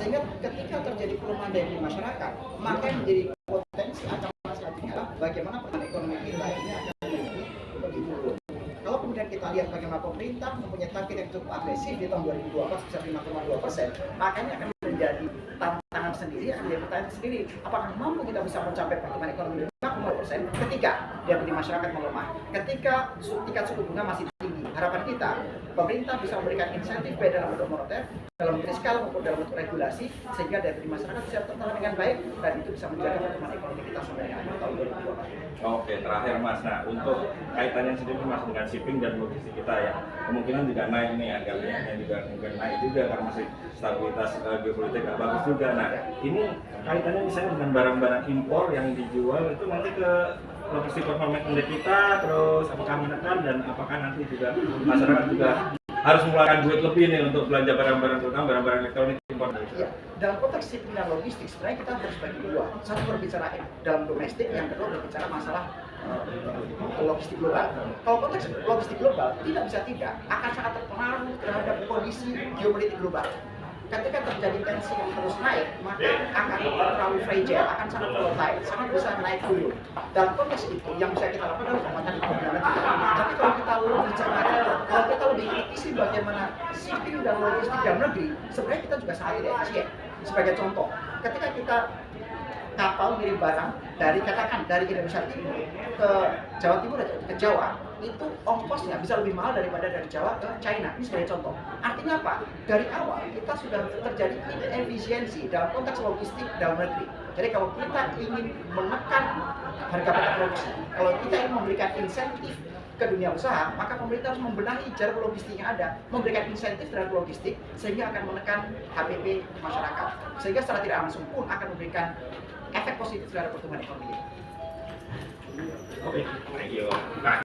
Sehingga ketika terjadi pelemahan daya beli masyarakat, maka yang menjadi potensi ancaman selanjutnya adalah bagaimana pertumbuhan ekonomi kita ini akan lebih turun. Kalau kemudian kita lihat bagaimana pemerintah mempunyai target yang cukup agresif di tahun 2024 bisa 5,2%, makanya akan menjadi tantangan sendiri, akan menjadi pertanyaan sendiri, apakah mampu kita bisa mencapai pertumbuhan ekonomi 5,2% ketika daya beli masyarakat melemah, ketika tingkat suku bunga masih tinggi. Harapan kita, pemerintah bisa memberikan insentif baik dalam bentuk moneter, dalam bentuk fiskal maupun dalam bentuk regulasi, sehingga daya beli masyarakat bisa tertanam dengan baik dan itu bisa menjaga pertumbuhan ekonomi kita sampai dengan akhir tahun 2024. Oke, terakhir Mas, nah untuk kaitannya sendiri Mas dengan shipping dan logistik kita ya, kemungkinan juga naik nih, harga minyaknya juga mungkin naik juga karena masih stabilitas geopolitik nggak bagus juga. Nah, ini kaitannya misalnya dengan barang-barang impor yang dijual itu nanti ke logistik performance index kita, terus apakah menekan dan apakah nanti juga masyarakat juga harus mengeluarkan duit lebih nih untuk belanja barang-barang, terutama barang-barang elektronik impor. Ya, dalam konteks shipping dan logistik sebenarnya kita harus bagi dua. Satu berbicara dalam domestik, yang kedua berbicara masalah logistik global. Kalau konteks logistik global tidak bisa tidak akan sangat terpengaruh terhadap kondisi geopolitik global. Ketika terjadi tensi yang terus naik, maka akan terlalu fragile, akan sangat volatile, sangat bisa naik dulu. Dalam konteks itu, yang bisa kita lakukan adalah penguatan ekonomi negara. Tapi kalau kita lebih bicara, kalau kita lebih kritisi bagaimana shipping dan logistik dalam negeri, sebenarnya kita juga sangat tidak efisien. Sebagai contoh, ketika kita kapal ngirim barang dari Indonesia Timur ke Jawa Timur atau ke Jawa, itu ongkosnya bisa lebih mahal daripada dari Jawa ke China. Ini sebagai contoh. Artinya apa? Dari awal kita sudah terjadi inefisiensi dalam konteks logistik dalam negeri. Jadi kalau kita ingin menekan harga batas produksi, kalau kita ingin memberikan insentif ke dunia usaha, maka pemerintah harus membenahi jalur logistik yang ada, memberikan insentif terhadap logistik sehingga akan menekan HPP masyarakat. Sehingga secara tidak langsung pun akan memberikan efek positif terhadap pertumbuhan ekonomi. Oke.